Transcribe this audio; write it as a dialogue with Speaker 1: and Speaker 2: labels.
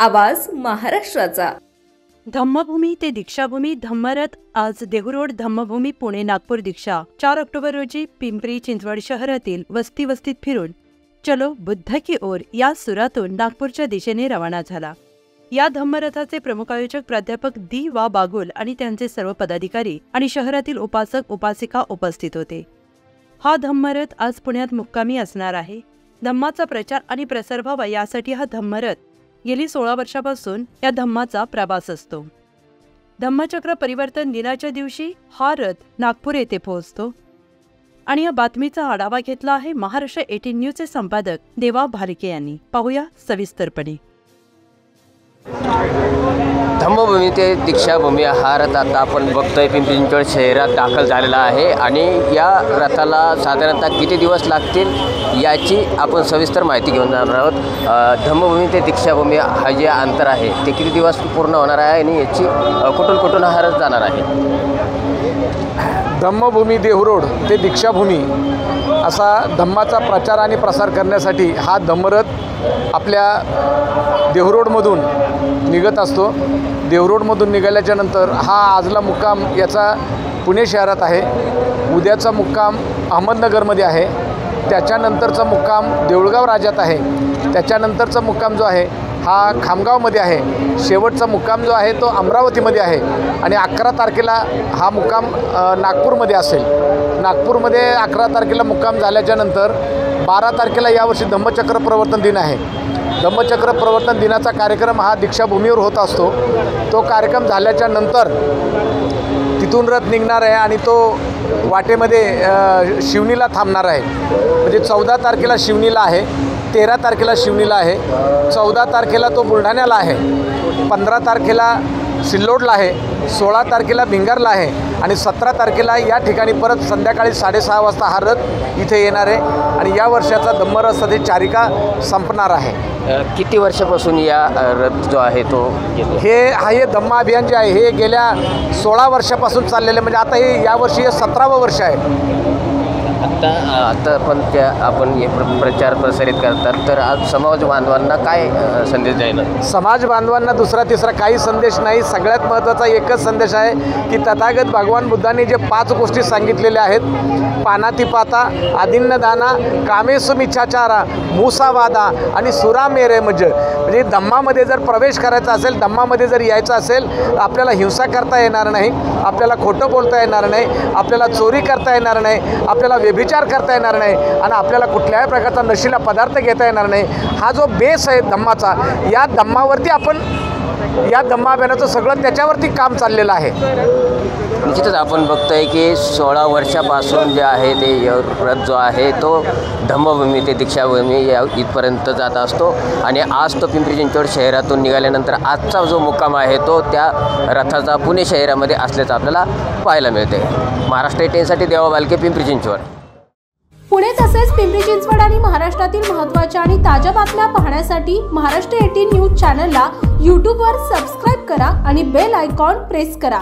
Speaker 1: आवाज महाराष्ट्राचा।
Speaker 2: धम्मभूमी ते दीक्षाभूमी धम्मरथ आज देहूरोड धम्मभूमी पुणे नागपूर दीक्षा 4 ऑक्टोबर रोजी पिंपरी चिंचवड शहरातील वस्तीत फिरून चलो बुद्ध की ओर या सुरातून नागपूरच्या दिशेने रवाना झाला। या धम्मरथाचे प्रमुख आयोजक प्राध्यापक दी वा बागुल आणि त्यांचे सर्व पदाधिकारी आणि शहरातील उपासक उपासिका उपस्थित होते। हा धम्मरथ आज पुण्यात मुक्कामी असणार आहे। धम्माचा प्रचार आणि प्रसार व्हावा यासाठी हा धम्मरथ गेली 16 वर्षापासून या धम्माचा प्रवास असतो। धम्मचक्र परिवर्तन दिनाच्या दिवशी हा रथ नागपूर येथे पोहोचतो आणि या बातमीचा आढावा घेतला आहे महाराष्ट्र 18 न्यूजचे संपादक देवा भालके यांनी। पाहूया सविस्तरपणे।
Speaker 3: धम्मभूमी ते दीक्षाभूमी हा रथ आता आपण बघतोय पिंपरी चिंचवड शहरात दाखल झालेला आहे आणि या रथाला साधारणतः किती दिवस लागतील याची आपण सविस्तर माहिती घेऊन जाणार आहोत। धम्मभूमी ते दीक्षाभूमी हा जे अंतर आहे ते किती दिवस पूर्ण होणार आहे आणि याची कुठून हा रथ जाणार आहे।
Speaker 4: धम्मभूमी देहूरोड ते दीक्षाभूमी असा धम्माचा प्रचार आणि प्रसार करण्यासाठी हा धम्मरथ आपल्या देहूरोडमधून निघत असतो। देहूरोडमधून निघाल्याच्या नंतर हा आजला मुक्काम याचा पुणे शहरात आहे, उद्याचा मुक्काम अहमदनगरमध्ये आहे, त्याच्यानंतरचा मुक्काम देऊळगाव राजात आहे, त्याच्यानंतरचा मुक्काम जो आहे हा खामगावमध्ये आहे, शेवटचा मुक्काम जो आहे तो अमरावतीमध्ये आहे आणि 11 तारखेला हा मुक्काम नागपूरमध्ये असेल। नागपूरमध्ये 11 तारखेला मुक्काम झाल्याच्या नंतर 12 तारखेला यावर्षी धम्मचक्र प्रवर्तन दिन आहे। धम्मचक्र प्रवर्तन दिनाचा कार्यक्रम हा दीक्षाभूमीवर होत असतो। तो कार्यक्रम झाल्याच्या नंतर तिथून रथ निघणार आहे आणि तो वाटेमध्ये शिवनीला थांबणार आहे। म्हणजे 14 तारखेला शिवनीला आहे, 13 तारखेला शिवनीला आहे, 14 तारखेला तो बुलढाण्याला आहे, 15 तारखेला सिल्लोडला आहे, 16 तारखेला भिंगरला आहे आणि 17 तारखेला या ठिकाणी परत संध्याकाळी 6:30 वाजता हा रथ इथे येणार आहे आणि या वर्षाचा धम्मरथाची चारिका संपणार आहे।
Speaker 3: किती वर्षापासून या रथ जो आहे तो
Speaker 4: हे धम्म अभियान जे आहे हे गेल्या 16 वर्षापासून चाललेले, म्हणजे आता हे यावर्षी 17वं वर्ष आहे।
Speaker 3: आता पण आपण हे प्रचार प्रसारित करतात, तर आज समाज बांधवांना काय संदेश द्यायला?
Speaker 4: समाज बांधवांना दुसरा तिसरा काही संदेश नाही। सगळ्यात महत्त्वाचा एकच संदेश आहे की तथागत भगवान बुद्धांनी जे 5 गोष्टी सांगितलेल्या आहेत, पानातिपाता, आदिन्नदाना, कामेसुमिच्छाचारा, मूसावादा आणि सुरामेरेमज, म्हणजे धम्मामध्ये जर प्रवेश करायचा असेल, धम्मामध्ये जर यायचं असेल, आपल्याला हिंसा करता येणार नाही, आपल्याला खोटं बोलता येणार नाही, आपल्याला चोरी करता येणार नाही, आपल्याला व्यभिचार करता येणार नाही आणि आपल्याला कुठल्याही प्रकारचा नशीला पदार्थ घेता येणार नाही। हा जो बेस आहे धम्माचा, या धम्मावरती आपण या धम्माभियानाचं सगळं त्याच्यावरती काम चाललेलं आहे।
Speaker 3: निश्चितच आपण बघतोय की 16 वर्षापासून जे आहे ते रथ जो आहे तो धम्मभूमी ते दीक्षाभूमी या इथपर्यंत जात असतो आणि आज तो पिंपरी चिंचवड शहरातून निघाल्यानंतर आजचा जो मुक्काम आहे तो त्या रथाचा पुणे शहरामध्ये असल्याचं आपल्याला पाहायला मिळते। महाराष्ट्र 18साठी देवा भालके, पिंपरी चिंचवड।
Speaker 5: पुणे तसेच पिंपरी चिंचवड आणि महाराष्ट्रातील महत्त्वाच्या आणि ताज्या बातम्या पाहण्यासाठी महाराष्ट्र 18 न्यूज चॅनलला यूट्यूबवर सबस्क्राईब करा आणि बेल आयकॉन प्रेस करा।